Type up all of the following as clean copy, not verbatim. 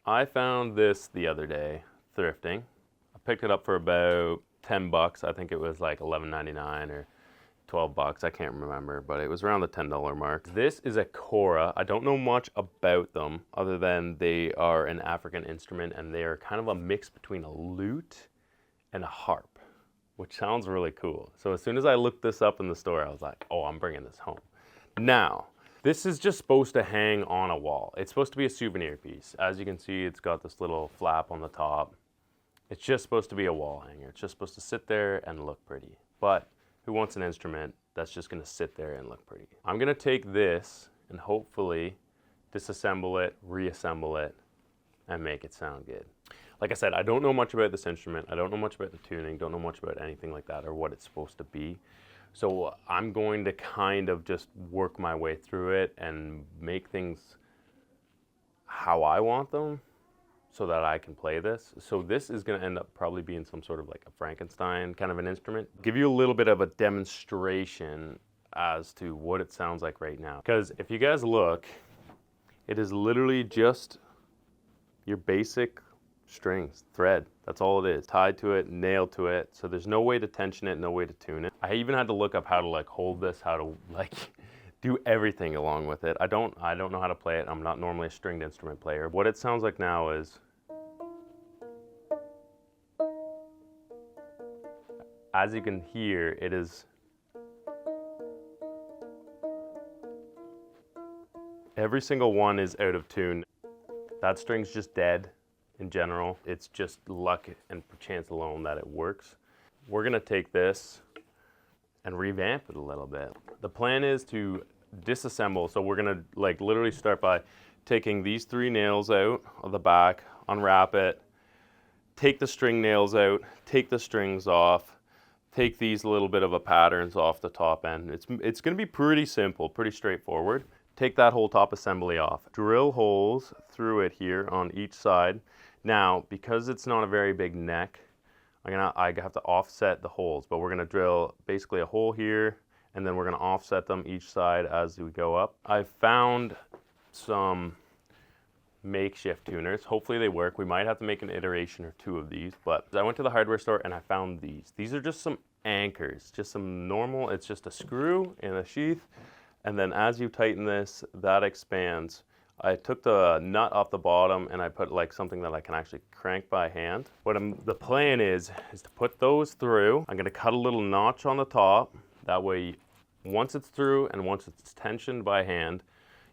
I found this the other day thrifting. I picked it up for about 10 bucks. I think it was like $11.99 or 12 bucks. I can't remember, but it was around the $10 mark. This is a kora. I don't know much about them other than they are an African instrument and they are kind of a mix between a lute and a harp, which sounds really cool. So as soon as I looked this up in the store, I was like, oh, I'm bringing this home. Now, this is just supposed to hang on a wall. It's supposed to be a souvenir piece. As you can see, it's got this little flap on the top. It's just supposed to be a wall hanger. It's just supposed to sit there and look pretty. But who wants an instrument that's just gonna sit there and look pretty? I'm gonna take this and hopefully disassemble it, reassemble it, and make it sound good. Like I said, I don't know much about this instrument. I don't know much about the tuning, don't know much about anything like that or what it's supposed to be. So I'm going to kind of just work my way through it and make things how I want them so that I can play this. So this is gonna end up probably being some sort of like a Frankenstein kind of an instrument. Give you a little bit of a demonstration as to what it sounds like right now. Because if you guys look, it is literally just your basic strings, thread. That's all it is. Tied to it, nailed to it. So there's no way to tension it, no way to tune it. I even had to look up how to like hold this, how to like do everything along with it. I don't know how to play it. I'm not normally a stringed instrument player. What it sounds like now is, as you can hear, it is, every single one is out of tune. That string's just dead. In general, it's just luck and chance alone that it works. We're gonna take this and revamp it a little bit. The plan is to disassemble, so we're gonna like literally start by taking these 3 nails out of the back, unwrap it, take the string nails out, take the strings off, take these little bit of a patterns off the top end. It's gonna be pretty simple, pretty straightforward. Take that whole top assembly off. Drill holes through it here on each side. Now, because it's not a very big neck, I have to offset the holes, but we're gonna drill basically a hole here, and then we're gonna offset them each side as we go up. I've found some makeshift tuners. Hopefully they work. We might have to make an iteration or 2 of these, but I went to the hardware store and I found these. These are just some anchors, just some normal, it's just a screw in a sheath, and then as you tighten this, that expands. I took the nut off the bottom and I put like something that I can actually crank by hand. The plan is to put those through. I'm gonna cut a little notch on the top. That way, once it's through and once it's tensioned by hand,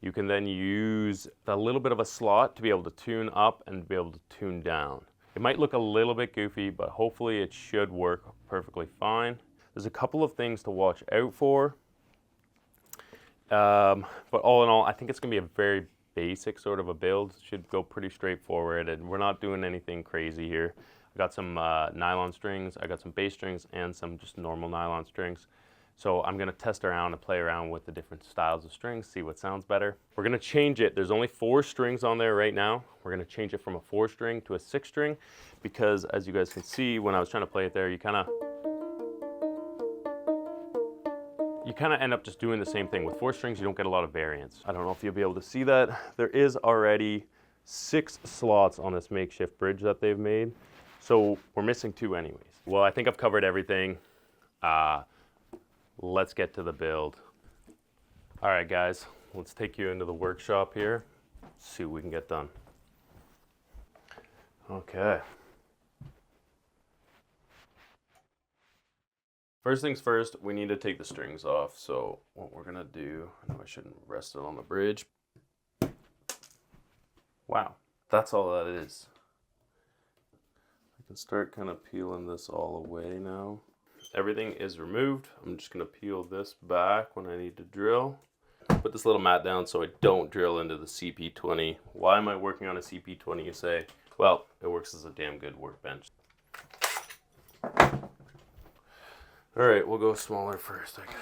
you can then use a little bit of a slot to be able to tune up and be able to tune down. It might look a little bit goofy, but hopefully it should work perfectly fine. There's a couple of things to watch out for. But all in all, I think it's gonna be a very basic sort of a build. Should go pretty straightforward, and we're not doing anything crazy here. I got some nylon strings, I got some bass strings, and some just normal nylon strings. So I'm gonna test around and play around with the different styles of strings, see what sounds better. We're gonna change it. There's only 4 strings on there right now. We're gonna change it from a 4 string to a 6 string because, as you guys can see, when I was trying to play it there, you kind of end up just doing the same thing. With 4 strings, you don't get a lot of variance. I don't know if you'll be able to see that. There is already 6 slots on this makeshift bridge that they've made. So we're missing 2 anyways. Well, I think I've covered everything. Let's get to the build. All right, guys, let's take you into the workshop here. See what we can get done. Okay. First things first, we need to take the strings off. So what we're gonna do, I know I shouldn't rest it on the bridge. Wow, that's all that is. I can start kind of peeling this all away now. Everything is removed. I'm just gonna peel this back when I need to drill. Put this little mat down so I don't drill into the CP20. Why am I working on a CP20, you say? Well, it works as a damn good workbench. All right, we'll go smaller first, I guess.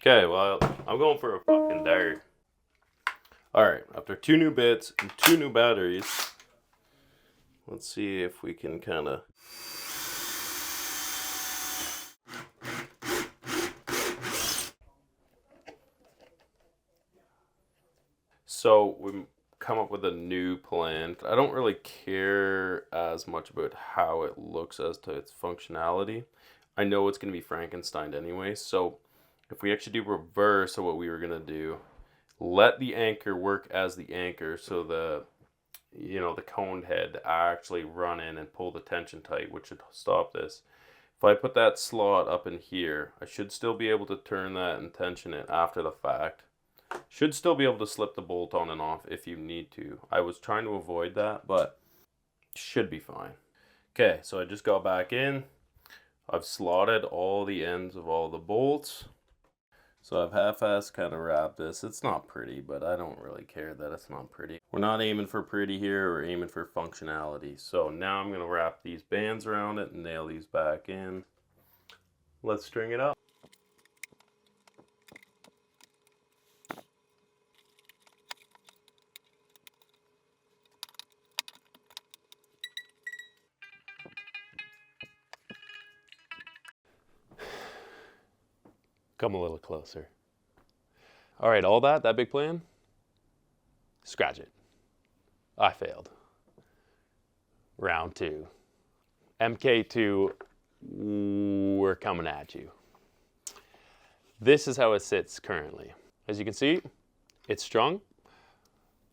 Okay, well, I'm going for a fucking dart. Alright, after 2 new bits and 2 new batteries, let's see if we can kind of... So we come up with a new plan. I don't really care as much about how it looks as to its functionality. I know it's going to be Frankenstein anyway, so if we actually do reverse of what we were going to do, let the anchor work as the anchor, so the cone head actually run in and pull the tension tight, which should stop this. If I put that slot up in here, I should still be able to turn that and tension it after the fact. Should still be able to slip the bolt on and off if you need to. I was trying to avoid that, but should be fine. Okay, so I just got back in. I've slotted all the ends of all the bolts. So I've half-assed kind of wrapped this. It's not pretty, but I don't really care that it's not pretty. We're not aiming for pretty here, we're aiming for functionality. So now I'm gonna wrap these bands around it and nail these back in. Let's string it up. Come a little closer. All right, all that big plan, scratch it. I failed. Round 2. MK2, we're coming at you. This is how it sits currently. As you can see, it's strung.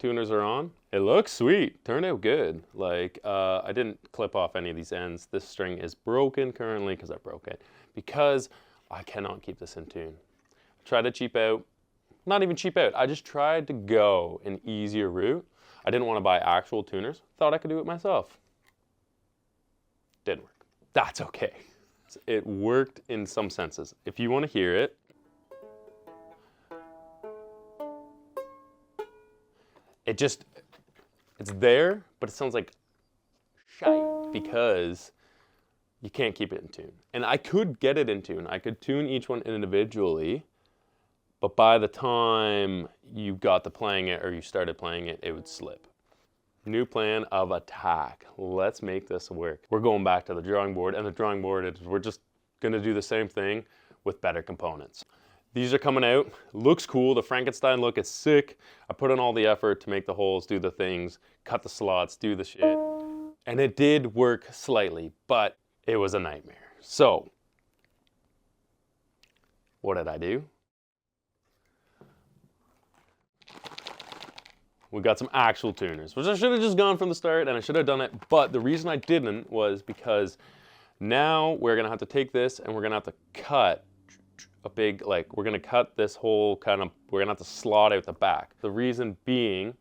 Tuners are on. It looks sweet, turned out good. Like, I didn't clip off any of these ends. This string is broken currently because I broke it. Because I cannot keep this in tune. Try to cheap out. Not even cheap out. I just tried to go an easier route. I didn't want to buy actual tuners. Thought I could do it myself. Didn't work. That's okay. It worked in some senses. If you want to hear it, it's there, but it sounds like shite because you can't keep it in tune. And I could get it in tune. I could tune each one individually, but by the time you got to playing it or you started playing it, it would slip. New plan of attack. Let's make this work. We're going back to the drawing board, and the drawing board is we're just gonna do the same thing with better components. These are coming out. Looks cool. The Frankenstein look is sick. I put in all the effort to make the holes, do the things, cut the slots, do the shit. And it did work slightly, but it was a nightmare. So, what did I do? We got some actual tuners, which I should have just gone from the start, and I should have done it. But the reason I didn't was because now we're gonna have to take this and we're gonna have to cut a big, like, we're gonna cut this whole we're gonna have to slot out the back. The reason being,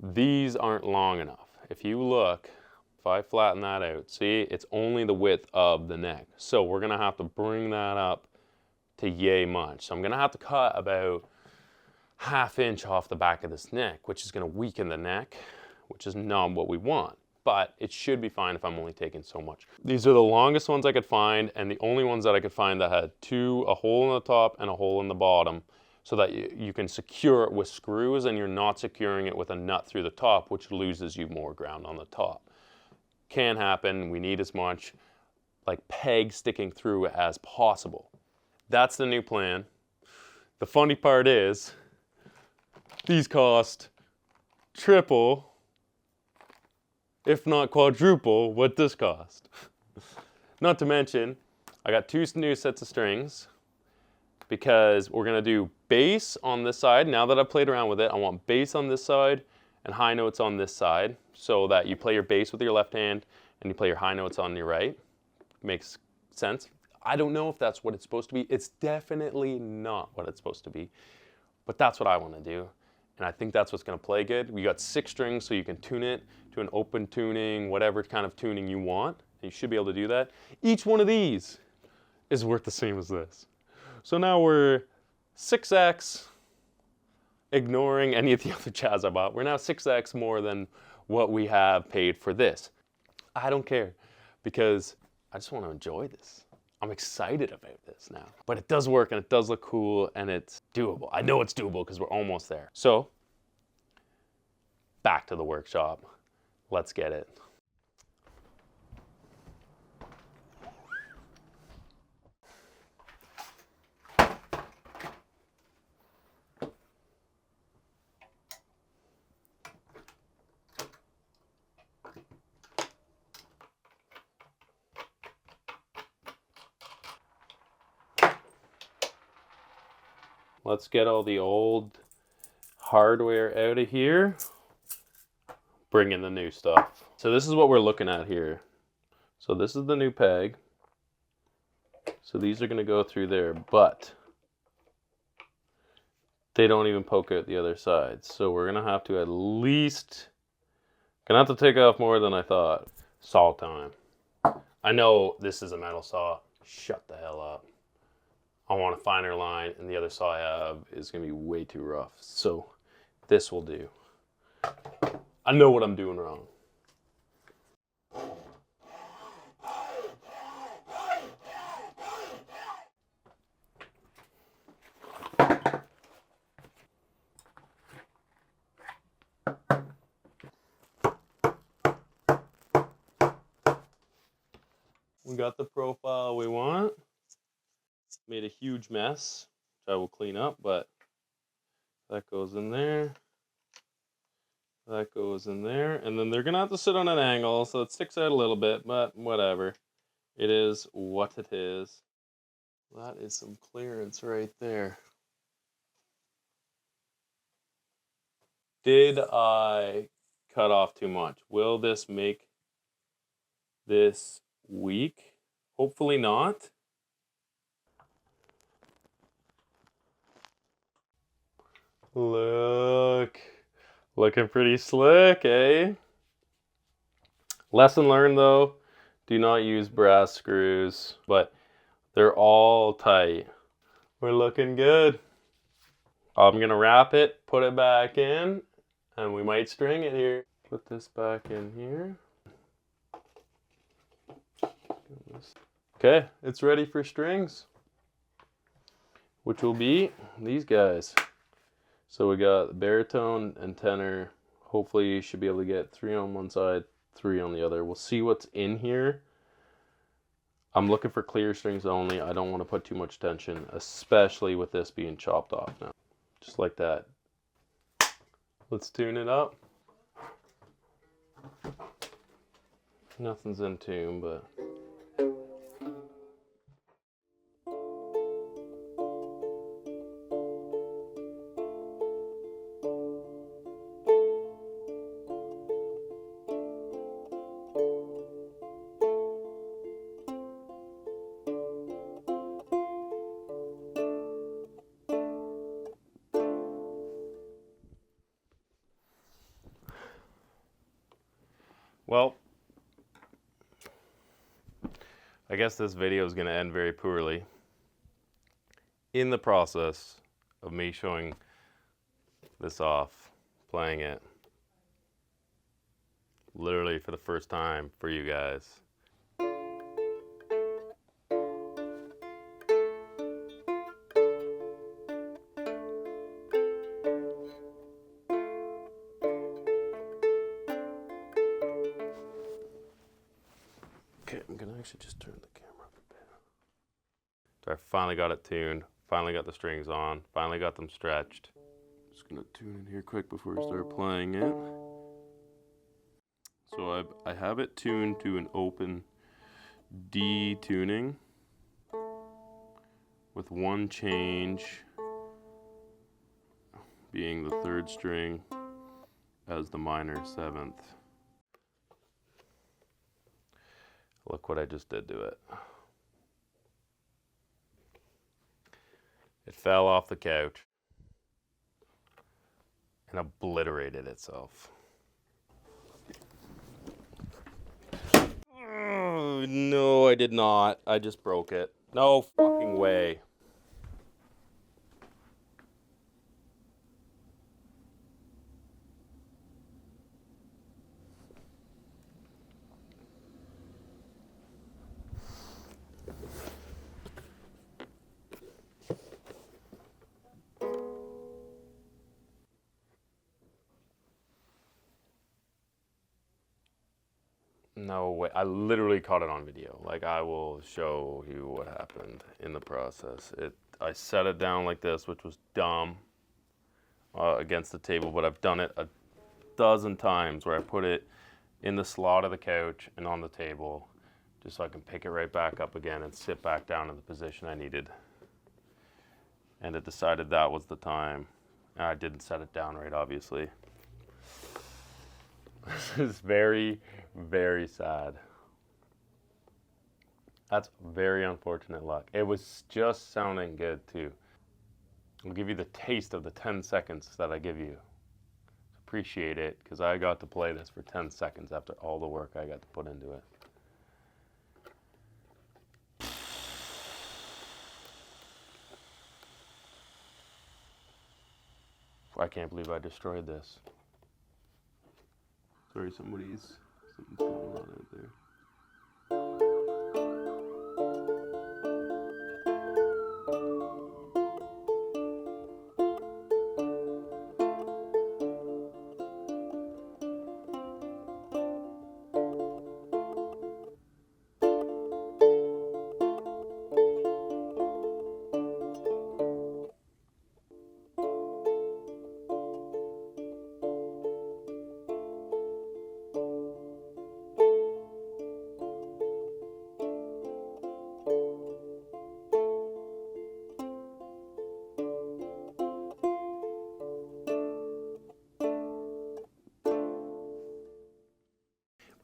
these aren't long enough. If you look, if I flatten that out, see, it's only the width of the neck. So we're gonna have to bring that up to yay much. So I'm gonna have to cut about ½ inch off the back of this neck, which is gonna weaken the neck, which is not what we want. But it should be fine if I'm only taking so much. These are the longest ones I could find, and the only ones that I could find that had a hole in the top and a hole in the bottom, so that you can secure it with screws and you're not securing it with a nut through the top, which loses you more ground on the top. Can happen. We need as much like peg sticking through as possible. That's the new plan. The funny part is, these cost triple, if not quadruple, what this cost. Not to mention, I got 2 new sets of strings because we're gonna do bass on this side. Now that I've played around with it, I want bass on this side and high notes on this side, so that you play your bass with your left hand and you play your high notes on your right. Makes sense. I don't know if that's what it's supposed to be. It's definitely not what it's supposed to be, but that's what I want to do. And I think that's what's going to play good. We got 6 strings, so you can tune it to an open tuning, whatever kind of tuning you want. And you should be able to do that. Each one of these is worth the same as this. So now we're 6x, ignoring any of the other jazz I bought. We're now 6x more than what we have paid for this. I don't care, because I just want to enjoy this. I'm excited about this now. But it does work and it does look cool and it's doable. I know it's doable because we're almost there. So, back to the workshop. Let's get it. Let's get all the old hardware out of here. Bring in the new stuff. So this is what we're looking at here. So this is the new peg. So these are going to go through there, but they don't even poke out the other side. So we're going to have to at least, gonna have to take off more than I thought. Saw time. I know this is a metal saw. Shut the hell up. I want a finer line, and the other saw I have is going to be way too rough. So this will do. I know what I'm doing wrong. We got the profile we want. Made a huge mess, which I will clean up, but that goes in there. That goes in there. And then they're going to have to sit on an angle, so it sticks out a little bit, but whatever. It is what it is. That is some clearance right there. Did I cut off too much? Will this make this weak? Hopefully not. Look. Looking pretty slick, eh? Lesson learned though, do not use brass screws, but they're all tight. We're looking good. I'm gonna wrap it, put it back in, and we might string it here. Put this back in here. Okay, it's ready for strings, which will be these guys. So we got baritone and tenor. Hopefully you should be able to get 3 on one side, 3 on the other. We'll see what's in here. I'm looking for clear strings only. I don't want to put too much tension, especially with this being chopped off now. Just like that. Let's tune it up. Nothing's in tune, but... Well, I guess this video is going to end very poorly. In the process of me showing this off, playing it, literally for the first time for you guys. Okay, I'm gonna actually just turn the camera up a bit. So I finally got it tuned, finally got the strings on, finally got them stretched. Just gonna tune in here quick before we start playing it. So I have it tuned to an open D tuning with one change being the 3rd string as the minor 7th. Look what I just did to it. It fell off the couch and obliterated itself. Oh, no, I did not. I just broke it. No fucking way. No way. I literally caught it on video. Like, I will show you what happened in the process. I set it down like this, which was dumb, against the table, but I've done it a dozen times where I put it in the slot of the couch and on the table just so I can pick it right back up again and sit back down in the position I needed. And it decided that was the time. And I didn't set it down right, obviously. This is very, very sad. That's very unfortunate luck. It was just sounding good too. I'll give you the taste of the 10 seconds that I give you. Appreciate it, because I got to play this for 10 seconds after all the work I got to put into it. I can't believe I destroyed this. Sorry, something's going on out there.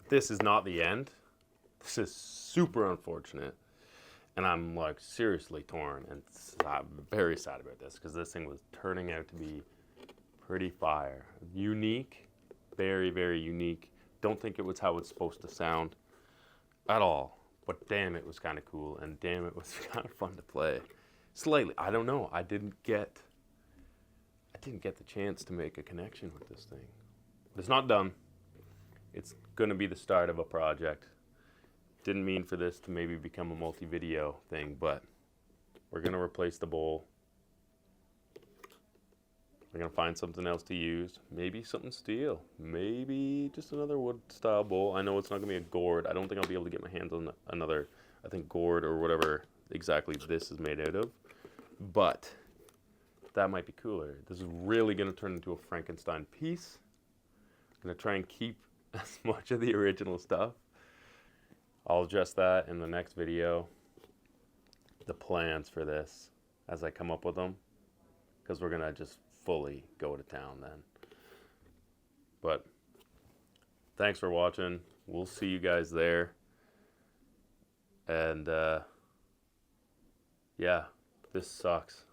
This is not the end. This is super unfortunate. And I'm like seriously torn, and I'm very sad about this because this thing was turning out to be pretty fire. Unique, very, very unique. Don't think it was how it's supposed to sound at all. But damn, it was kind of cool, and damn, it was kind of fun to play. Slightly, I don't know. I didn't get the chance to make a connection with this thing. But it's not done. It's going to be the start of a project. Didn't mean for this to maybe become a multi-video thing, but we're going to replace the bowl. We're going to find something else to use. Maybe something steel. Maybe just another wood-style bowl. I know it's not going to be a gourd. I don't think I'll be able to get my hands on another, I think, gourd or whatever exactly this is made out of. But that might be cooler. This is really going to turn into a Frankenstein piece. I'm going to try and keep as much of the original stuff. I'll address that in the next video, the plans for this as I come up with them, because we're gonna just fully go to town then. But thanks for watching. We'll see you guys there. And yeah, this sucks.